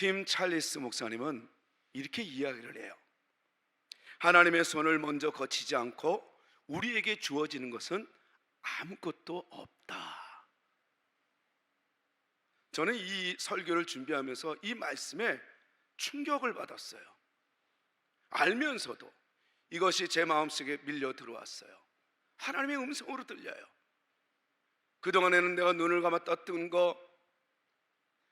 팀 찰리스 목사님은 이렇게 이야기를 해요. 하나님의 손을 먼저 거치지 않고 우리에게 주어지는 것은 아무것도 없다. 저는 이 설교를 준비하면서 이 말씀에 충격을 받았어요. 알면서도 이것이 제 마음속에 밀려 들어왔어요. 하나님의 음성으로 들려요. 그동안에는 내가 눈을 감았다 뜬 거,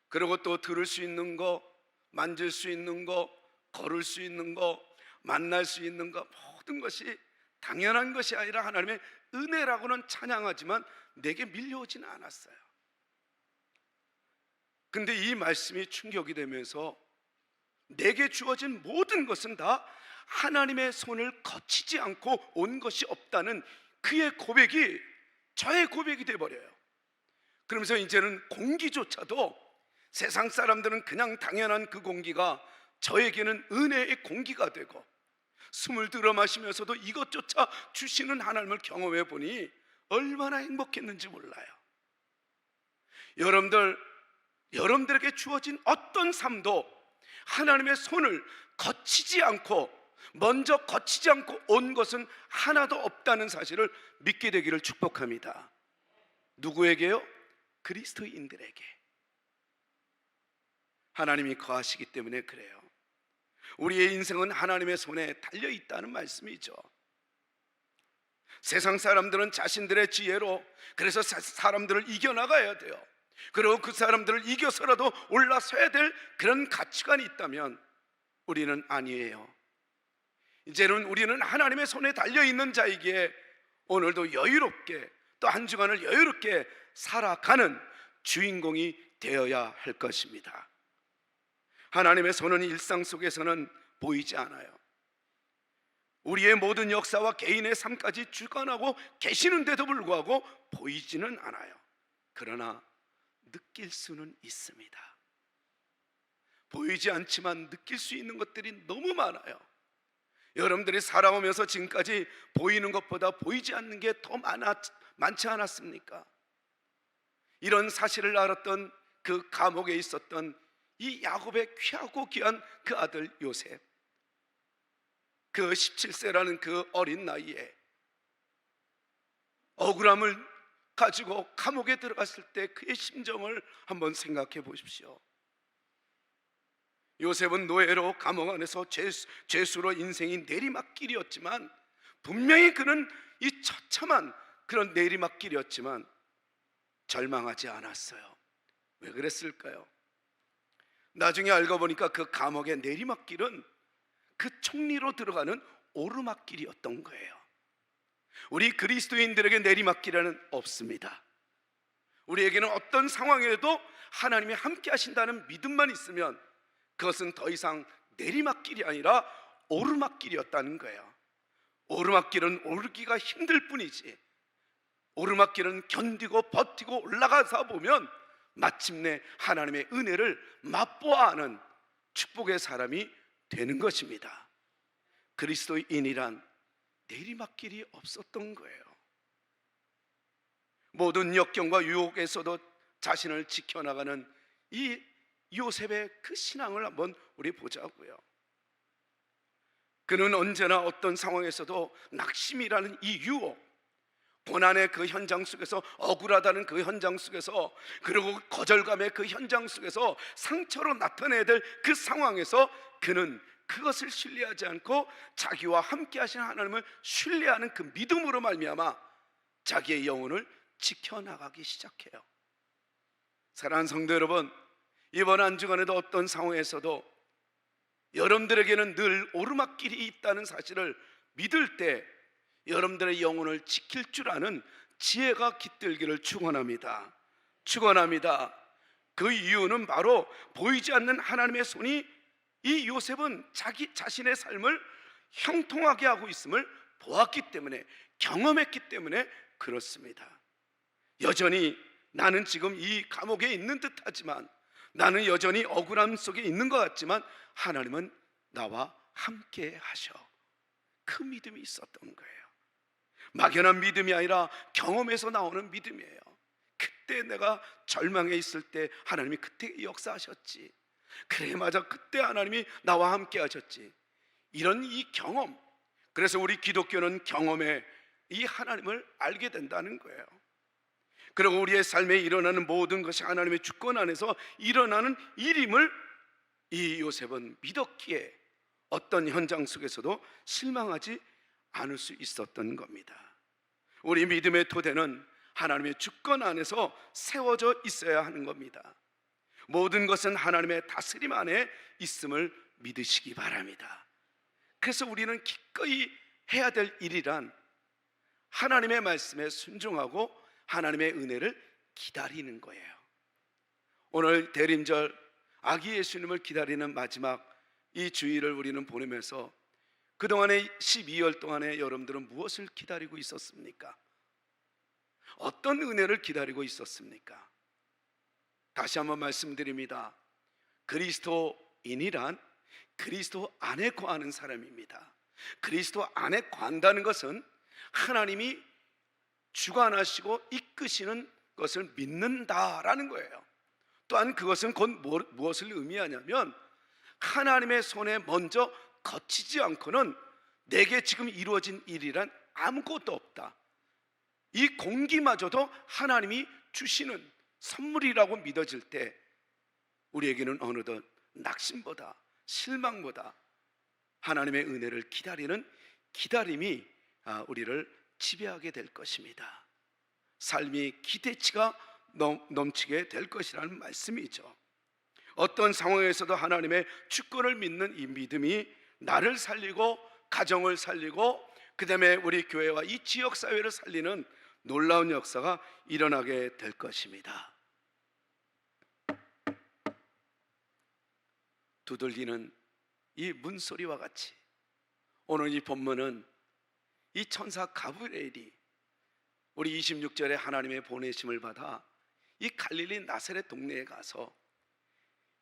그리고 또 들을 수 있는 거, 만질 수 있는 거, 걸을 수 있는 거, 만날 수 있는 거, 모든 것이 당연한 것이 아니라 하나님의 은혜라고는 찬양하지만 내게 밀려오지는 않았어요. 근데 이 말씀이 충격이 되면서 내게 주어진 모든 것은 다 하나님의 손을 거치지 않고 온 것이 없다는 그의 고백이 저의 고백이 돼버려요. 그러면서 이제는 공기조차도 세상 사람들은 그냥 당연한 그 공기가 저에게는 은혜의 공기가 되고, 숨을 들어 마시면서도 이것조차 주시는 하나님을 경험해 보니 얼마나 행복했는지 몰라요. 여러분들에게 주어진 어떤 삶도 하나님의 손을 거치지 않고, 먼저 거치지 않고 온 것은 하나도 없다는 사실을 믿게 되기를 축복합니다. 누구에게요? 그리스도인들에게. 하나님이 거하시기 때문에 그래요. 우리의 인생은 하나님의 손에 달려 있다는 말씀이죠. 세상 사람들은 자신들의 지혜로, 그래서 사람들을 이겨나가야 돼요. 그리고 그 사람들을 이겨서라도 올라서야 될 그런 가치관이 있다면 우리는 아니에요. 이제는 우리는 하나님의 손에 달려있는 자이기에 오늘도 여유롭게, 또 한 주간을 여유롭게 살아가는 주인공이 되어야 할 것입니다. 하나님의 손은 일상 속에서는 보이지 않아요. 우리의 모든 역사와 개인의 삶까지 주관하고 계시는데도 불구하고 보이지는 않아요. 그러나 느낄 수는 있습니다. 보이지 않지만 느낄 수 있는 것들이 너무 많아요. 여러분들이 살아오면서 지금까지 보이는 것보다 보이지 않는 게 더 많지 않았습니까? 이런 사실을 알았던 그 감옥에 있었던 이 야곱의 귀하고 귀한 그 아들 요셉, 그 17세라는 그 어린 나이에 억울함을 가지고 감옥에 들어갔을 때 그의 심정을 한번 생각해 보십시오. 요셉은 노예로 감옥 안에서 죄수로 인생이 내리막길이었지만, 분명히 그는 이 처참한 그런 내리막길이었지만 절망하지 않았어요. 왜 그랬을까요? 나중에 알고 보니까 그 감옥의 내리막길은 그 총리로 들어가는 오르막길이었던 거예요. 우리 그리스도인들에게 내리막길은 없습니다. 우리에게는 어떤 상황에도 하나님이 함께 하신다는 믿음만 있으면 그것은 더 이상 내리막길이 아니라 오르막길이었다는 거예요. 오르막길은 오르기가 힘들 뿐이지, 오르막길은 견디고 버티고 올라가서 보면 마침내 하나님의 은혜를 맛보아 하는 축복의 사람이 되는 것입니다. 그리스도인이란 내리막길이 없었던 거예요. 모든 역경과 유혹에서도 자신을 지켜나가는 이 요셉의 그 신앙을 한번 우리 보자고요. 그는 언제나 어떤 상황에서도 낙심이라는 이 유혹, 고난의 그 현장 속에서, 억울하다는 그 현장 속에서, 그리고 거절감의 그 현장 속에서 상처로 나타내야 될 그 상황에서 그는 그것을 신뢰하지 않고 자기와 함께 하신 하나님을 신뢰하는 그 믿음으로 말미암아 자기의 영혼을 지켜나가기 시작해요. 사랑하는 성도 여러분, 이번 한 주간에도 어떤 상황에서도 여러분들에게는 늘 오르막길이 있다는 사실을 믿을 때 여러분들의 영혼을 지킬 줄 아는 지혜가 깃들기를 축원합니다. 축원합니다. 그 이유는 바로 보이지 않는 하나님의 손이 이 요셉은 자기 자신의 삶을 형통하게 하고 있음을 보았기 때문에, 경험했기 때문에 그렇습니다. 여전히 나는 지금 이 감옥에 있는 듯하지만, 나는 여전히 억울함 속에 있는 것 같지만 하나님은 나와 함께 하셔. 그 믿음이 있었던 거예요. 막연한 믿음이 아니라 경험에서 나오는 믿음이에요. 그때 내가 절망에 있을 때 하나님이 그때 역사하셨지. 그래, 맞아, 그때 하나님이 나와 함께 하셨지. 이런 이 경험, 그래서 우리 기독교는 경험에 이 하나님을 알게 된다는 거예요. 그리고 우리의 삶에 일어나는 모든 것이 하나님의 주권 안에서 일어나는 일임을 이 요셉은 믿었기에 어떤 현장 속에서도 실망하지 않을 수 있었던 겁니다. 우리 믿음의 토대는 하나님의 주권 안에서 세워져 있어야 하는 겁니다. 모든 것은 하나님의 다스림 안에 있음을 믿으시기 바랍니다. 그래서 우리는 기꺼이 해야 될 일이란 하나님의 말씀에 순종하고 하나님의 은혜를 기다리는 거예요. 오늘 대림절 아기 예수님을 기다리는 마지막 이 주일을 우리는 보내면서 그동안의 12월 동안에 여러분들은 무엇을 기다리고 있었습니까? 어떤 은혜를 기다리고 있었습니까? 다시 한번 말씀드립니다. 그리스도인이란 그리스도 안에 거하는 사람입니다. 그리스도 안에 거한다는 것은 하나님이 주관하시고 이끄시는 것을 믿는다라는 거예요. 또한 그것은 곧 무엇을 의미하냐면 하나님의 손에 먼저 거치지 않고는 내게 지금 이루어진 일이란 아무것도 없다. 이 공기마저도 하나님이 주시는 선물이라고 믿어질 때 우리에게는 어느덧 낙심보다 실망보다 하나님의 은혜를 기다리는 기다림이 우리를 지배하게 될 것입니다. 삶이 기대치가 넘치게 될 것이라는 말씀이죠. 어떤 상황에서도 하나님의 주권을 믿는 이 믿음이 나를 살리고 가정을 살리고 그 다음에 우리 교회와 이 지역사회를 살리는 놀라운 역사가 일어나게 될 것입니다. 두들기는 이 문소리와 같이 오늘 이 본문은 이 천사 가브리엘이 우리 26절에 하나님의 보내심을 받아 이 갈릴리 나사렛 동네에 가서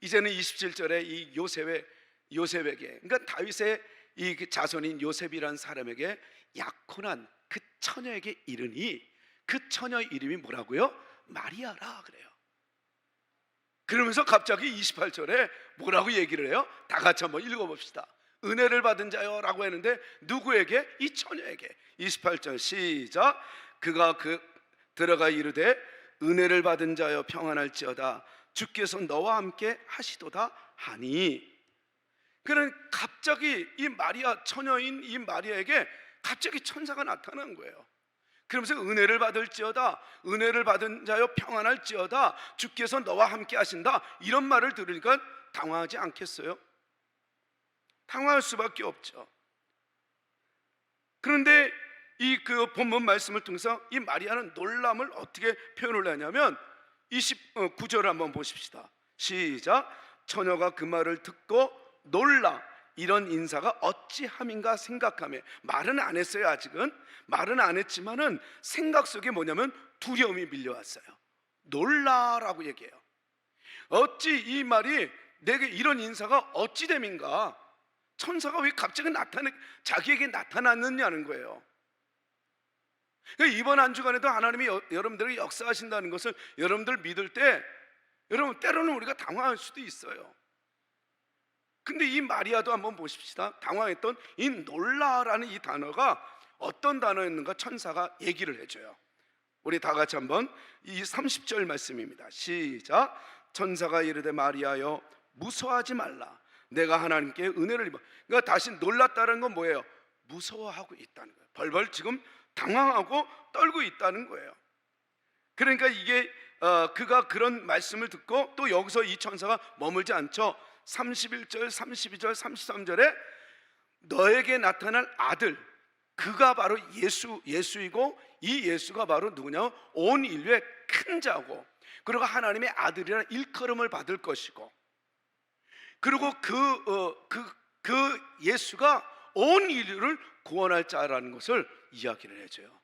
이제는 27절에 이 요셉에게, 그러니까 다윗의 이 자손인 요셉이란 사람에게 약혼한 그 처녀에게 이르니 그 처녀 이름이 뭐라고요? 마리아라 그래요. 그러면서 갑자기 28절에 뭐라고 얘기를 해요? 다 같이 한번 읽어봅시다. 은혜를 받은 자요 라고 했는데 누구에게? 이 처녀에게. 28절 시작. 그가 들어가 이르되 은혜를 받은 자여 평안할지어다 주께서 너와 함께 하시도다 하니. 그는 갑자기 이 마리아, 처녀인 이 마리아에게 갑자기 천사가 나타난 거예요. 그러면서 은혜를 받을지어다, 은혜를 받은 자여 평안할지어다 주께서 너와 함께 하신다, 이런 말을 들으니까 당황하지 않겠어요? 당황할 수밖에 없죠. 그런데 이 본문 말씀을 통해서 이 마리아는 놀람을 어떻게 표현을 하냐면 29절을 한번 보십시다. 시작. 처녀가 그 말을 듣고 놀라 이런 인사가 어찌함인가 생각하며, 말은 안 했어요. 아직은 말은 안 했지만은 생각 속에 뭐냐면 두려움이 밀려왔어요. 놀라라고 얘기해요. 어찌 이 말이 내게 이런 인사가 어찌 됨인가, 천사가 왜 갑자기 자기에게 나타났느냐는 거예요. 그러니까 이번 한 주간에도 하나님이 여러분들에게 역사하신다는 것을 여러분들 믿을 때 여러분 때로는 우리가 당황할 수도 있어요. 근데 이 마리아도 한번 보십시다. 당황했던 이 놀라라는 이 단어가 어떤 단어였는가 천사가 얘기를 해줘요. 우리 다 같이 한번 이 30절 말씀입니다. 시작. 천사가 이르되 마리아여 무서워하지 말라 내가 하나님께 은혜를 입어. 그러니까 다시 놀랐다는 건 뭐예요? 무서워하고 있다는 거예요. 벌벌 지금 당황하고 떨고 있다는 거예요. 그러니까 이게 그가 그런 말씀을 듣고 또 여기서 이 천사가 머물지 않죠. 31절, 32절, 33절에 너에게 나타날 아들, 그가 바로 예수이고 이 예수가 바로 누구냐? 온 인류의 큰 자고, 그리고 하나님의 아들이라는 일컬음을 받을 것이고, 그리고 그 예수가 온 인류를 구원할 자라는 것을 이야기를 해줘요.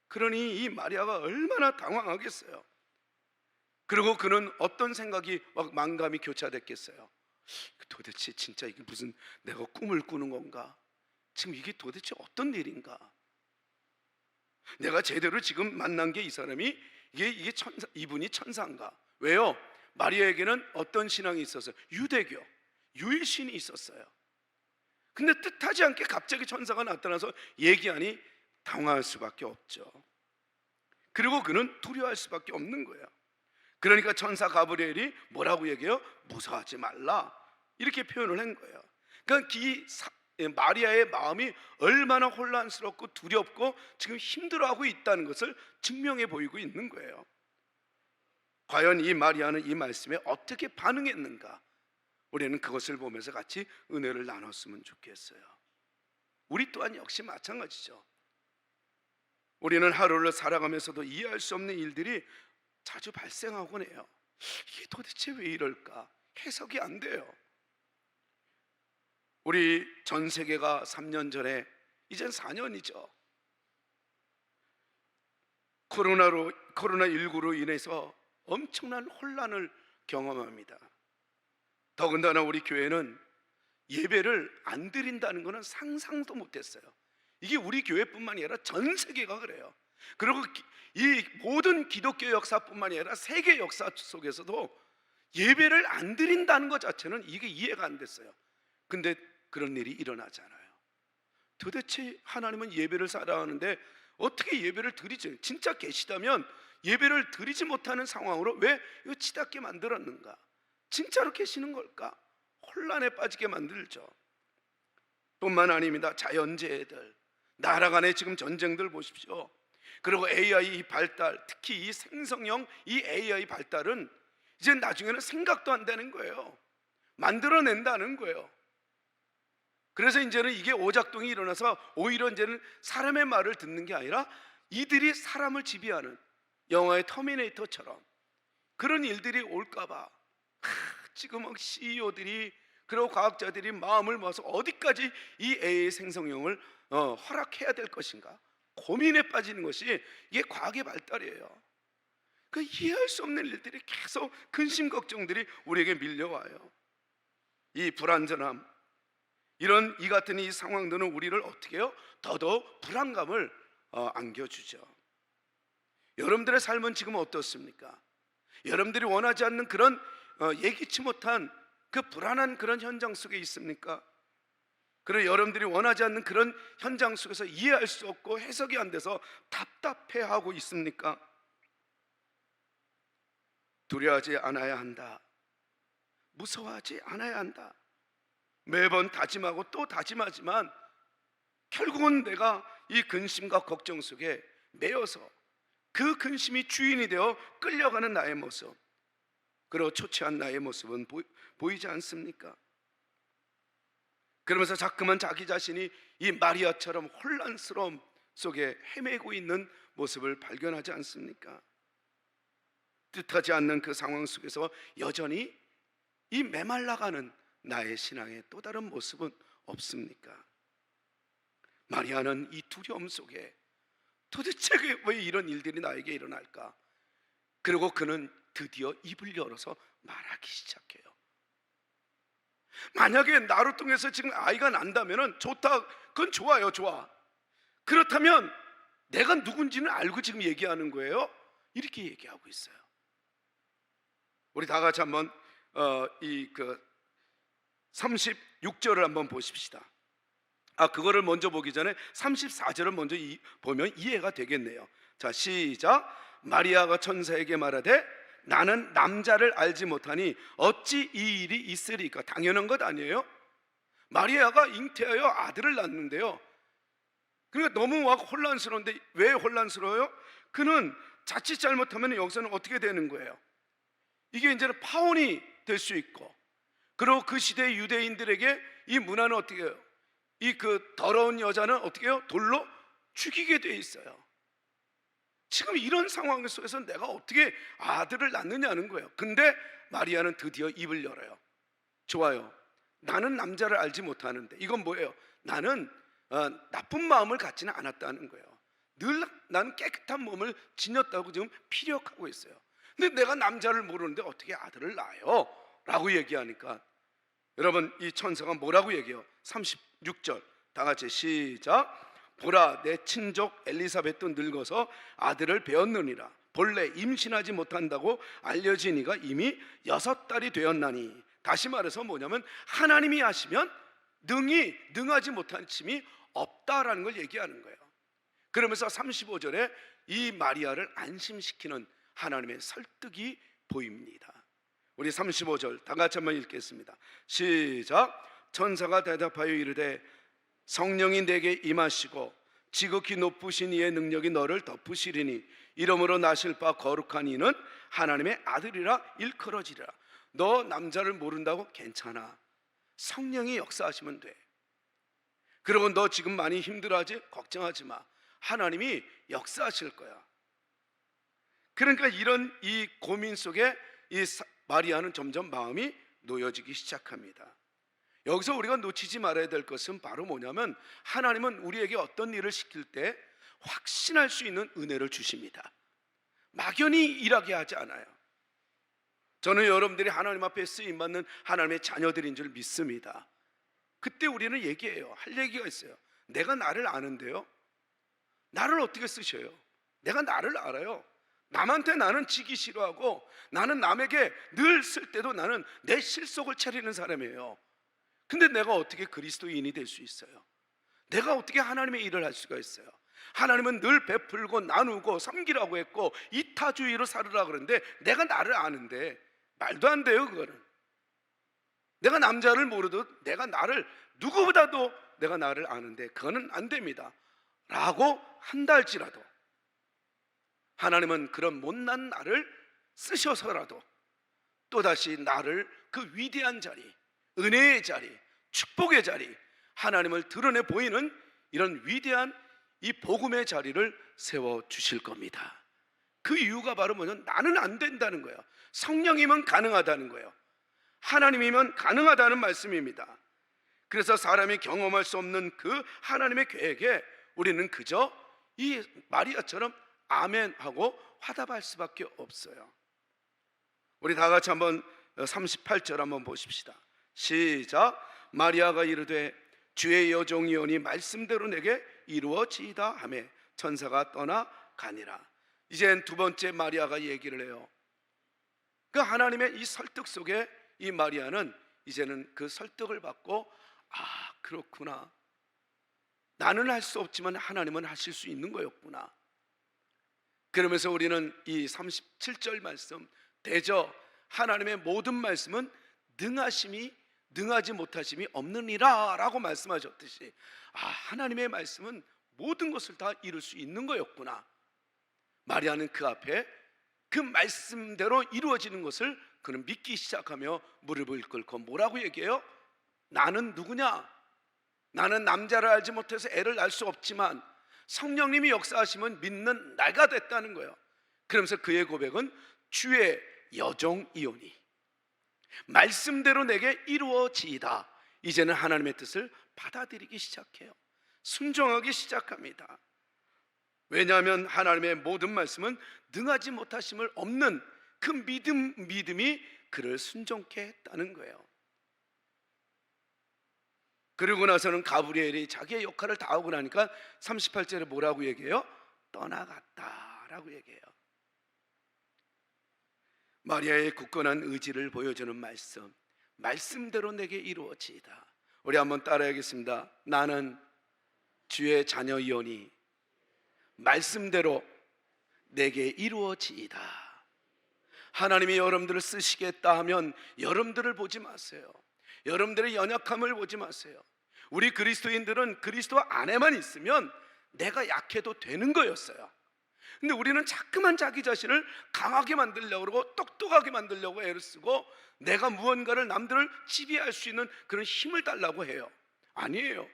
그러니 이 마리아가 얼마나 당황하겠어요. 그리고 그는 어떤 생각이 막 만감이 교차됐겠어요. 도대체 진짜 이게 무슨 내가 꿈을 꾸는 건가? 지금 이게 도대체 어떤 일인가? 내가 제대로 지금 만난 게 이 사람이 이분이 천사인가? 왜요? 마리아에게는 어떤 신앙이 있었어요? 유대교, 유일신이 있었어요. 근데 뜻하지 않게 갑자기 천사가 나타나서 얘기하니 당황할 수밖에 없죠. 그리고 그는 두려워할 수밖에 없는 거예요. 그러니까 천사 가브리엘이 뭐라고 얘기해요? 무서워하지 말라, 이렇게 표현을 한 거예요. 그러니까 마리아의 마음이 얼마나 혼란스럽고 두렵고 지금 힘들어하고 있다는 것을 증명해 보이고 있는 거예요. 과연 이 마리아는 이 말씀에 어떻게 반응했는가? 우리는 그것을 보면서 같이 은혜를 나눴으면 좋겠어요. 우리 또한 역시 마찬가지죠. 우리는 하루를 살아가면서도 이해할 수 없는 일들이 자주 발생하곤 해요. 이게 도대체 왜 이럴까? 해석이 안 돼요. 우리 전 세계가 3년 전에, 이젠 4년이죠. 코로나19로 인해서 엄청난 혼란을 경험합니다. 더군다나 우리 교회는 예배를 안 드린다는 것은 상상도 못했어요. 이게 우리 교회뿐만이 아니라 전 세계가 그래요. 그리고 이 모든 기독교 역사뿐만이 아니라 세계 역사 속에서도 예배를 안 드린다는 것 자체는 이게 이해가 안 됐어요. 근데 그런 일이 일어나잖아요. 도대체 하나님은 예배를 사랑하는데 어떻게 예배를 드리지? 진짜 계시다면 예배를 드리지 못하는 상황으로 왜 이거 치닫게 만들었는가? 진짜로 계시는 걸까? 혼란에 빠지게 만들죠. 뿐만 아닙니다. 자연재해들, 나라 간의 지금 전쟁들 보십시오. 그리고 AI 발달, 특히 이 생성형 이 AI 발달은 이제 나중에는 생각도 안 되는 거예요. 만들어낸다는 거예요. 그래서 이제는 이게 오작동이 일어나서 오히려 이제는 사람의 말을 듣는 게 아니라 이들이 사람을 지배하는 영화의 터미네이터처럼 그런 일들이 올까봐 지금 CEO들이 그리고 과학자들이 마음을 모아서 어디까지 이 AI 생성형을 허락해야 될 것인가 고민에 빠지는 것이 이게 과학의 발달이에요. 그 이해할 수 없는 일들이 계속 근심 걱정들이 우리에게 밀려와요. 이 불안전함, 이런 이 같은 이 상황들은 우리를 어떻게 해요? 더더욱 불안감을 안겨주죠. 여러분들의 삶은 지금 어떻습니까? 여러분들이 원하지 않는 그런 예기치 못한 그 불안한 그런 현장 속에 있습니까? 그리고 여러분들이 원하지 않는 그런 현장 속에서 이해할 수 없고 해석이 안 돼서 답답해하고 있습니까? 두려워하지 않아야 한다, 무서워하지 않아야 한다, 매번 다짐하고 또 다짐하지만 결국은 내가 이 근심과 걱정 속에 매여서 그 근심이 주인이 되어 끌려가는 나의 모습, 그리고 초췌한 나의 모습은 보이지 않습니까? 그러면서 자꾸만 자기 자신이 이 마리아처럼 혼란스러움 속에 헤매고 있는 모습을 발견하지 않습니까? 뜻하지 않는 그 상황 속에서 여전히 이 메말라가는 나의 신앙의 또 다른 모습은 없습니까? 마리아는 이 두려움 속에 도대체 왜 이런 일들이 나에게 일어날까? 그리고 그는 드디어 입을 열어서 말하기 시작해요. 만약에 나를 통해서 지금 아이가 난다면 좋다, 그건 좋아요, 좋아. 그렇다면 내가 누군지는 알고 지금 얘기하는 거예요? 이렇게 얘기하고 있어요. 우리 다 같이 한번 36절을 한번 보십시다. 그거를 먼저 보기 전에 34절을 먼저 보면 이해가 되겠네요. 자, 시작. 마리아가 천사에게 말하되 나는 남자를 알지 못하니 어찌 이 일이 있으리까? 당연한 것 아니에요? 마리아가 잉태하여 아들을 낳는데요, 그러니까 너무 막 혼란스러운데 왜 혼란스러워요? 그는 자칫 잘못하면 여기서는 어떻게 되는 거예요? 이게 이제는 파혼이 될 수 있고, 그리고 그 시대의 유대인들에게 이 문화는 어떻게 해요? 이 그 더러운 여자는 어떻게 해요? 돌로 죽이게 돼 있어요. 지금 이런 상황 속에서 내가 어떻게 아들을 낳느냐는 거예요. 근데 마리아는 드디어 입을 열어요. 좋아요, 나는 남자를 알지 못하는데, 이건 뭐예요? 나는 나쁜 마음을 갖지는 않았다는 거예요. 늘 나는 깨끗한 몸을 지녔다고 지금 피력하고 있어요. 근데 내가 남자를 모르는데 어떻게 아들을 낳아요? 라고 얘기하니까 여러분, 이 천사가 뭐라고 얘기해요? 36절 다 같이 시작. 보라, 내 친족 엘리사벳도 늙어서 아들을 배었느니라. 본래 임신하지 못한다고 알려진 이가 이미 6달이 되었나니, 다시 말해서 뭐냐면 하나님이 하시면 능하지 못한 힘이 없다라는 걸 얘기하는 거예요. 그러면서 35절에 이 마리아를 안심시키는 하나님의 설득이 보입니다. 우리 35절 다 같이 한번 읽겠습니다. 시작. 천사가 대답하여 이르되 성령이 내게 임하시고 지극히 높으신 이의 능력이 너를 덮으시리니 이러므로 나실 바 거룩한 이는 하나님의 아들이라 일컬어지리라. 너 남자를 모른다고? 괜찮아. 성령이 역사하시면 돼. 그리고 너 지금 많이 힘들어하지? 걱정하지 마. 하나님이 역사하실 거야. 그러니까 이런 이 고민 속에 이 마리아는 점점 마음이 놓여지기 시작합니다. 여기서 우리가 놓치지 말아야 될 것은 바로 뭐냐면 하나님은 우리에게 어떤 일을 시킬 때 확신할 수 있는 은혜를 주십니다. 막연히 일하게 하지 않아요. 저는 여러분들이 하나님 앞에 쓰임받는 하나님의 자녀들인 줄 믿습니다. 그때 우리는 얘기해요. 할 얘기가 있어요. 내가 나를 아는데요, 나를 어떻게 쓰셔요? 내가 나를 알아요. 남한테 나는 지기 싫어하고 나는 남에게 늘 쓸 때도 나는 내 실속을 차리는 사람이에요. 근데 내가 어떻게 그리스도인이 될 수 있어요? 내가 어떻게 하나님의 일을 할 수가 있어요? 하나님은 늘 베풀고 나누고 섬기라고 했고 이타주의로 살으라 그러는데 내가 나를 아는데 말도 안 돼요. 그거는 내가 남자를 모르듯 내가 나를 누구보다도 내가 나를 아는데 그거는 안 됩니다 라고 한달지라도 하나님은 그런 못난 나를 쓰셔서라도 또다시 나를 그 위대한 자리, 은혜의 자리, 축복의 자리, 하나님을 드러내 보이는 이런 위대한 이 복음의 자리를 세워주실 겁니다. 그 이유가 바로 뭐냐면 나는 안 된다는 거예요. 성령이면 가능하다는 거예요. 하나님이면 가능하다는 말씀입니다. 그래서 사람이 경험할 수 없는 그 하나님의 계획에 우리는 그저 이 마리아처럼 아멘하고 화답할 수밖에 없어요. 우리 다 같이 한번 38절 한번 보십시다. 시작. 마리아가 이르되 주의 여종이오니 말씀대로 내게 이루어지이다 하며 천사가 떠나가니라. 이젠 두 번째 마리아가 얘기를 해요. 그 하나님의 이 설득 속에 이 마리아는 이제는 그 설득을 받고 아 그렇구나, 나는 할 수 없지만 하나님은 하실 수 있는 거였구나. 그러면서 우리는 이 37절 말씀 대저 하나님의 모든 말씀은 능하지 못하심이 없느니라 라고 말씀하셨듯이 아 하나님의 말씀은 모든 것을 다 이룰 수 있는 거였구나. 마리아는 그 앞에 그 말씀대로 이루어지는 것을 그는 믿기 시작하며 무릎을 꿇고 뭐라고 얘기해요? 나는 누구냐? 나는 남자를 알지 못해서 애를 낳을 수 없지만 성령님이 역사하시면 믿는 나가 됐다는 거예요. 그러면서 그의 고백은 주의 여종이오니 말씀대로 내게 이루어지이다. 이제는 하나님의 뜻을 받아들이기 시작해요. 순종하기 시작합니다. 왜냐하면 하나님의 모든 말씀은 능하지 못하심을 없는 그 믿음이 그를 순종케 했다는 거예요. 그러고 나서는 가브리엘이 자기의 역할을 다 하고 나니까 38절에 뭐라고 얘기해요? 떠나갔다라고 얘기해요. 마리아의 굳건한 의지를 보여주는 말씀, 말씀대로 내게 이루어지이다. 우리 한번 따라하겠습니다. 나는 주의 자녀이오니 말씀대로 내게 이루어지이다. 하나님이 여러분들을 쓰시겠다 하면 여러분들을 보지 마세요. 여러분들의 연약함을 보지 마세요. 우리 그리스도인들은 그리스도 안에만 있으면 내가 약해도 되는 거였어요. 근데 우리는 자꾸만 자기 자신을 강하게 만들려고 그러고 똑똑하게 만들려고 애를 쓰고 내가 무언가를 남들을 지배할 수 있는 그런 힘을 달라고 해요. 아니에요.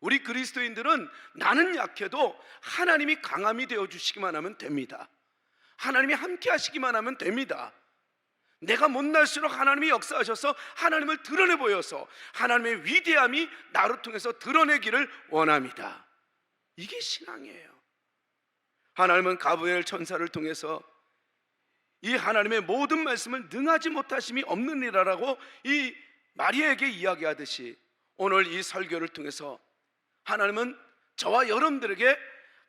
우리 그리스도인들은 나는 약해도 하나님이 강함이 되어주시기만 하면 됩니다. 하나님이 함께 하시기만 하면 됩니다. 내가 못날수록 하나님이 역사하셔서 하나님을 드러내 보여서 하나님의 위대함이 나를 통해서 드러내기를 원합니다. 이게 신앙이에요. 하나님은 가브리엘 천사를 통해서 이 하나님의 모든 말씀을 능하지 못하심이 없느니라라고 이 마리아에게 이야기하듯이 오늘 이 설교를 통해서 하나님은 저와 여러분들에게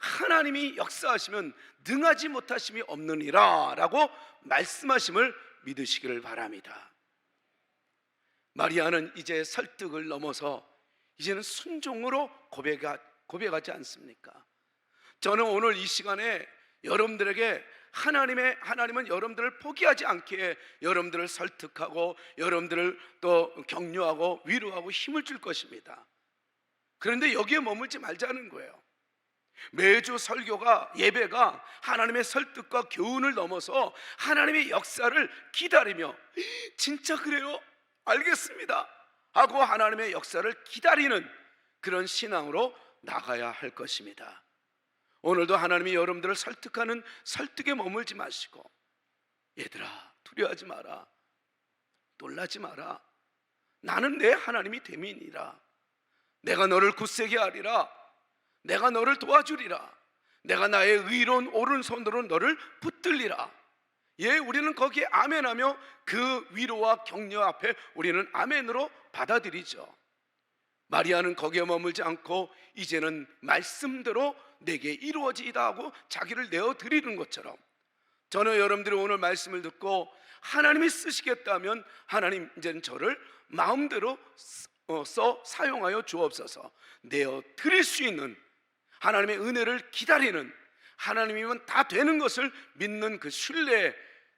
하나님이 역사하시면 능하지 못하심이 없느니라 라고 말씀하심을 믿으시기를 바랍니다. 마리아는 이제 설득을 넘어서 이제는 순종으로 고백하지 않습니까? 저는 오늘 이 시간에 여러분들에게 하나님은 여러분들을 포기하지 않게 여러분들을 설득하고 여러분들을 또 격려하고 위로하고 힘을 줄 것입니다. 그런데 여기에 머물지 말자는 거예요. 매주 설교가, 예배가 하나님의 설득과 교훈을 넘어서 하나님의 역사를 기다리며 진짜 그래요? 알겠습니다 하고 하나님의 역사를 기다리는 그런 신앙으로 나가야 할 것입니다. 오늘도 하나님이 여러분들을 설득하는 설득에 머물지 마시고, 얘들아 두려워하지 마라, 놀라지 마라, 나는 내 하나님이 됨이니라, 내가 너를 굳세게 하리라, 내가 너를 도와주리라, 내가 나의 의로운 오른손으로 너를 붙들리라. 예, 우리는 거기에 아멘하며 그 위로와 격려 앞에 우리는 아멘으로 받아들이죠. 마리아는 거기에 머물지 않고 이제는 말씀대로 내게 이루어지이다 하고 자기를 내어드리는 것처럼, 저는 여러분들이 오늘 말씀을 듣고 하나님이 쓰시겠다면 하나님 이제는 저를 마음대로 써 사용하여 주옵소서, 내어드릴 수 있는, 하나님의 은혜를 기다리는, 하나님이면 다 되는 것을 믿는 그 신뢰,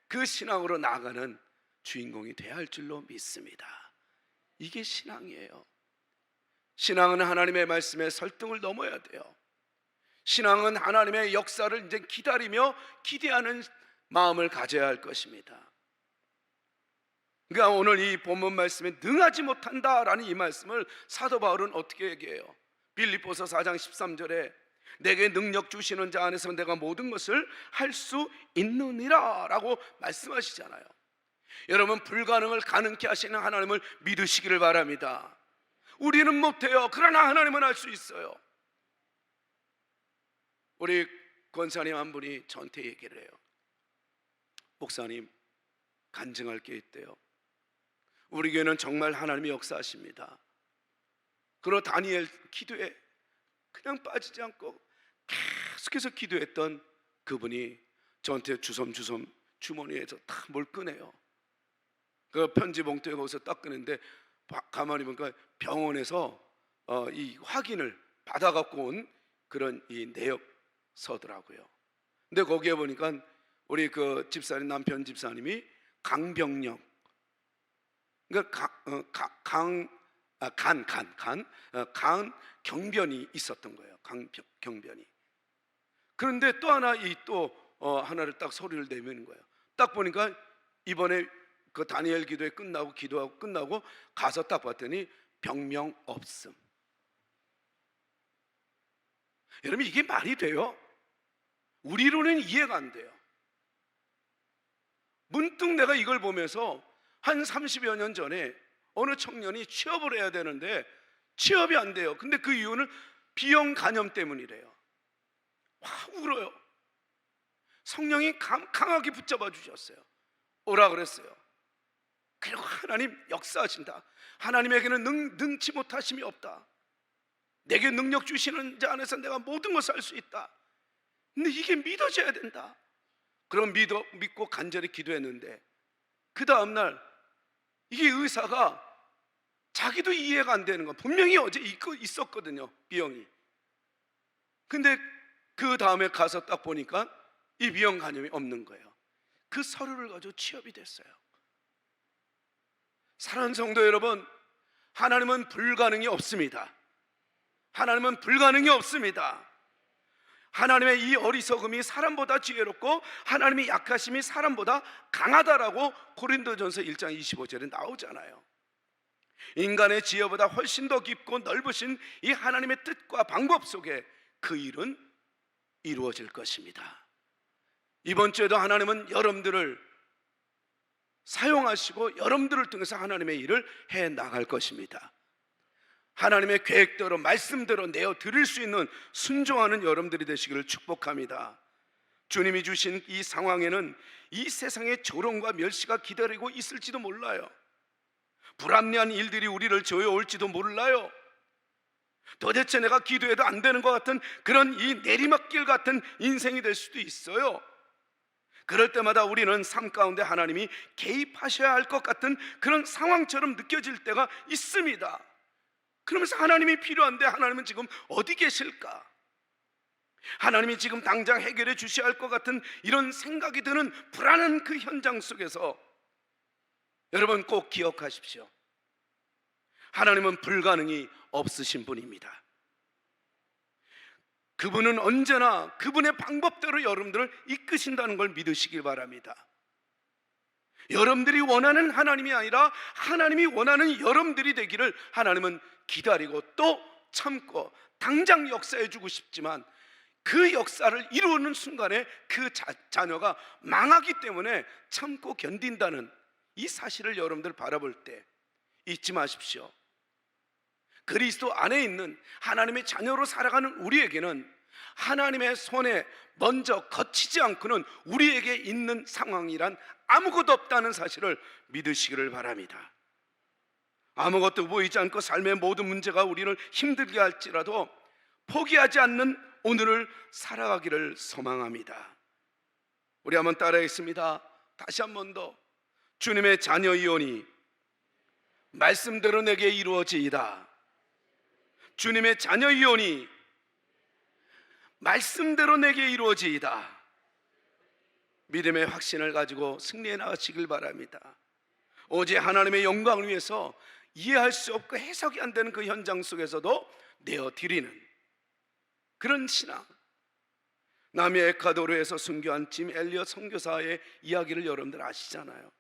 그 신앙으로 나아가는 주인공이 되어야 할 줄로 믿습니다. 이게 신앙이에요. 신앙은 하나님의 말씀에 설득을 넘어야 돼요. 신앙은 하나님의 역사를 이제 기다리며 기대하는 마음을 가져야 할 것입니다. 그러니까 오늘 이 본문 말씀에 능하지 못한다라는 이 말씀을 사도 바울은 어떻게 얘기해요? 빌립보서 4장 13절에 내게 능력 주시는 자 안에서 내가 모든 것을 할 수 있느니라 라고 말씀하시잖아요. 여러분, 불가능을 가능케 하시는 하나님을 믿으시기를 바랍니다. 우리는 못해요. 그러나 하나님은 할 수 있어요. 우리 권사님 한 분이 저한테 얘기를 해요. 목사님, 간증할 게 있대요. 우리 교회는 정말 하나님이 역사하십니다. 그리고 다니엘 기도에 그냥 빠지지 않고 계속해서 기도했던 그분이 저한테 주섬주섬 주머니에서 다 뭘 꺼내요. 그 편지 봉투에 거기서 딱 꺼냈는데 가만히 보니까 병원에서 이 확인을 받아갖고 온 그런 이 내역서더라고요. 근데 거기에 보니까 우리 그 집사님, 남편 집사님이 강병력, 그러니까 간 경변이 있었던 거예요. 경변이. 그런데 또 하나 하나를 딱 소리를 내미는 거예요. 딱 보니까 이번에 그 다니엘 기도회 기도하고 끝나고 가서 딱 봤더니 병명 없음. 여러분, 이게 말이 돼요? 우리로는 이해가 안 돼요. 문득 내가 이걸 보면서 한 30여 년 전에 어느 청년이 취업을 해야 되는데 취업이 안 돼요. 근데 그 이유는 비형 간염 때문이래요. 와, 울어요. 성령이 강하게 붙잡아 주셨어요. 오라 그랬어요. 그리고 하나님 역사하신다. 하나님에게는 능치 못하심이 없다. 내게 능력 주시는 자 안에서 내가 모든 것을 할 수 있다. 근데 이게 믿어져야 된다. 그럼 믿고 간절히 기도했는데 그 다음날 이게 의사가 자기도 이해가 안 되는 거, 분명히 어제 있었거든요, B형이. 근데 그 다음에 가서 딱 보니까 이 B형 간염이 없는 거예요. 그 서류를 가지고 취업이 됐어요. 사랑하는 성도 여러분, 하나님은 불가능이 없습니다. 하나님은 불가능이 없습니다. 하나님의 이 어리석음이 사람보다 지혜롭고 하나님의 약하심이 사람보다 강하다라고 고린도전서 1장 25절에 나오잖아요. 인간의 지혜보다 훨씬 더 깊고 넓으신 이 하나님의 뜻과 방법 속에 그 일은 이루어질 것입니다. 이번 주에도 하나님은 여러분들을 사용하시고 여러분들을 통해서 하나님의 일을 해 나갈 것입니다. 하나님의 계획대로 말씀대로 내어 드릴 수 있는 순종하는 여러분들이 되시기를 축복합니다. 주님이 주신 이 상황에는 이 세상의 조롱과 멸시가 기다리고 있을지도 몰라요. 불합리한 일들이 우리를 조여올지도 몰라요. 도대체 내가 기도해도 안 되는 것 같은 그런 이 내리막길 같은 인생이 될 수도 있어요. 그럴 때마다 우리는 삶 가운데 하나님이 개입하셔야 할 것 같은 그런 상황처럼 느껴질 때가 있습니다. 그러면서 하나님이 필요한데 하나님은 지금 어디 계실까? 하나님이 지금 당장 해결해 주셔야 할 것 같은 이런 생각이 드는 불안한 그 현장 속에서 여러분 꼭 기억하십시오. 하나님은 불가능이 없으신 분입니다. 그분은 언제나 그분의 방법대로 여러분들을 이끄신다는 걸 믿으시길 바랍니다. 여러분들이 원하는 하나님이 아니라 하나님이 원하는 여러분들이 되기를 하나님은 기다리고 또 참고 당장 역사해 주고 싶지만 그 역사를 이루는 순간에 그 자녀가 망하기 때문에 참고 견딘다는 이 사실을 여러분들 바라볼 때 잊지 마십시오. 그리스도 안에 있는 하나님의 자녀로 살아가는 우리에게는 하나님의 손에 먼저 거치지 않고는 우리에게 있는 상황이란 아무것도 없다는 사실을 믿으시기를 바랍니다. 아무것도 보이지 않고 삶의 모든 문제가 우리를 힘들게 할지라도 포기하지 않는 오늘을 살아가기를 소망합니다. 우리 한번 따라하겠습니다. 다시 한 번 더. 주님의 자녀이오니 말씀대로 내게 이루어지이다. 주님의 자녀이오니 말씀대로 내게 이루어지이다. 믿음의 확신을 가지고 승리해 나가시길 바랍니다. 오직 하나님의 영광을 위해서 이해할 수 없고 해석이 안 되는 그 현장 속에서도 내어드리는 그런 신앙. 남해 에콰도르에서 순교한 짐 엘리엇 선교사의 이야기를 여러분들 아시잖아요.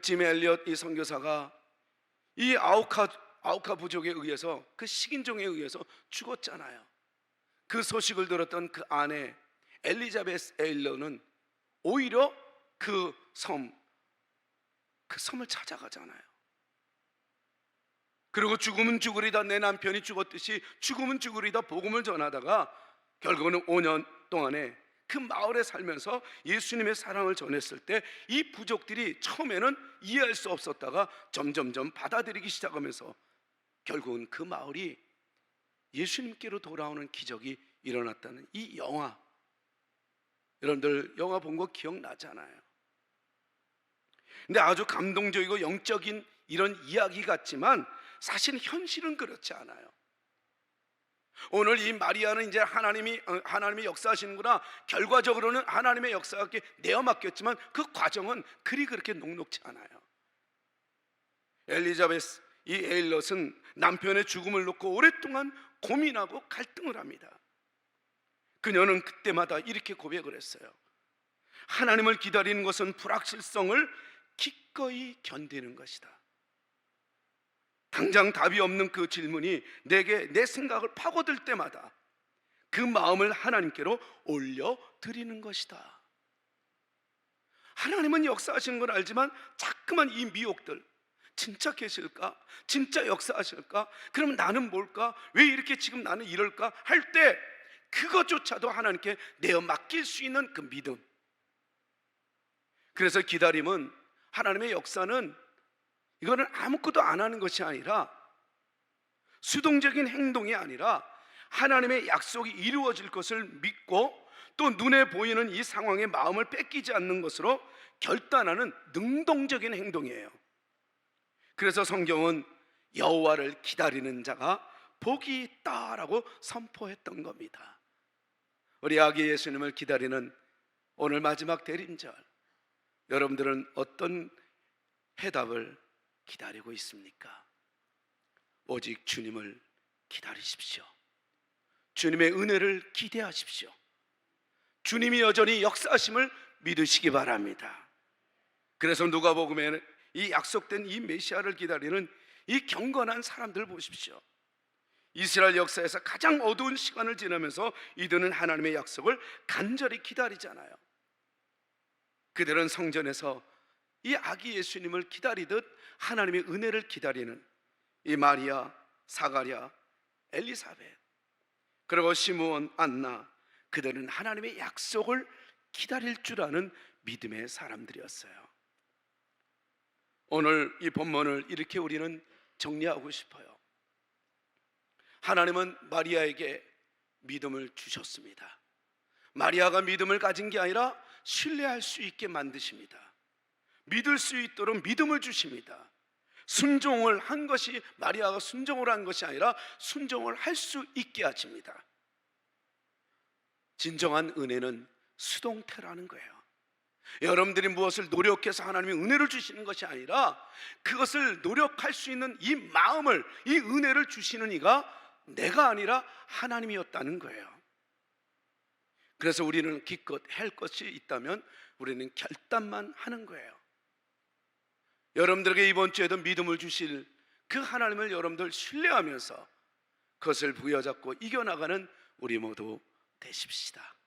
짐 엘리엇 이 선교사가 이 아우카 부족에 의해서 그 식인종에 의해서 죽었잖아요. 그 소식을 들었던 그 아내 엘리자베스 에일러는 오히려 그 섬을 찾아가잖아요. 그리고 죽으면 죽으리다, 내 남편이 죽었듯이 죽으면 죽으리다 복음을 전하다가 결국은 5년 동안에 그 마을에 살면서 예수님의 사랑을 전했을 때 이 부족들이 처음에는 이해할 수 없었다가 점점점 받아들이기 시작하면서 결국은 그 마을이 예수님께로 돌아오는 기적이 일어났다는 이 영화, 여러분들 영화 본 거 기억나잖아요. 근데 아주 감동적이고 영적인 이런 이야기 같지만 사실 현실은 그렇지 않아요. 오늘 이 마리아는 이제 하나님이 역사하시는구나, 결과적으로는 하나님의 역사가 내어 맡겼지만 그 과정은 그렇게 녹록지 않아요. 엘리자베스 이 에일럿은 남편의 죽음을 놓고 오랫동안 고민하고 갈등을 합니다. 그녀는 그때마다 이렇게 고백을 했어요. 하나님을 기다리는 것은 불확실성을 기꺼이 견디는 것이다. 당장 답이 없는 그 질문이 내게 내 생각을 파고들 때마다 그 마음을 하나님께로 올려드리는 것이다. 하나님은 역사하시는 걸 알지만 자꾸만 이 미혹들, 진짜 계실까? 진짜 역사하실까? 그럼 나는 뭘까? 왜 이렇게 지금 나는 이럴까? 할 때 그것조차도 하나님께 내어 맡길 수 있는 그 믿음. 그래서 기다림은, 하나님의 역사는 이거는 아무것도 안 하는 것이 아니라, 수동적인 행동이 아니라 하나님의 약속이 이루어질 것을 믿고 또 눈에 보이는 이 상황에 마음을 뺏기지 않는 것으로 결단하는 능동적인 행동이에요. 그래서 성경은 여호와를 기다리는 자가 복이 있다라고 선포했던 겁니다. 우리 아기 예수님을 기다리는 오늘 마지막 대림절, 여러분들은 어떤 해답을 기다리고 있습니까? 오직 주님을 기다리십시오. 주님의 은혜를 기대하십시오. 주님이 여전히 역사하심을 믿으시기 바랍니다. 그래서 누가복음에는 이 약속된 이 메시아를 기다리는 이 경건한 사람들 보십시오. 이스라엘 역사에서 가장 어두운 시간을 지나면서 이들은 하나님의 약속을 간절히 기다리잖아요. 그들은 성전에서 이 아기 예수님을 기다리듯 하나님의 은혜를 기다리는 이 마리아, 사가랴, 엘리사벳, 그리고 시므온, 안나, 그들은 하나님의 약속을 기다릴 줄 아는 믿음의 사람들이었어요. 오늘 이 본문을 이렇게 우리는 정리하고 싶어요. 하나님은 마리아에게 믿음을 주셨습니다. 마리아가 믿음을 가진 게 아니라 신뢰할 수 있게 만드십니다. 믿을 수 있도록 믿음을 주십니다. 순종을 한 것이, 마리아가 순종을 한 것이 아니라 순종을 할 수 있게 하십니다. 진정한 은혜는 수동태라는 거예요. 여러분들이 무엇을 노력해서 하나님이 은혜를 주시는 것이 아니라 그것을 노력할 수 있는 이 마음을, 이 은혜를 주시는 이가 내가 아니라 하나님이었다는 거예요. 그래서 우리는 기껏 할 것이 있다면 우리는 결단만 하는 거예요. 여러분들에게 이번 주에도 믿음을 주실 그 하나님을 여러분들 신뢰하면서 그것을 부여잡고 이겨나가는 우리 모두 되십시다.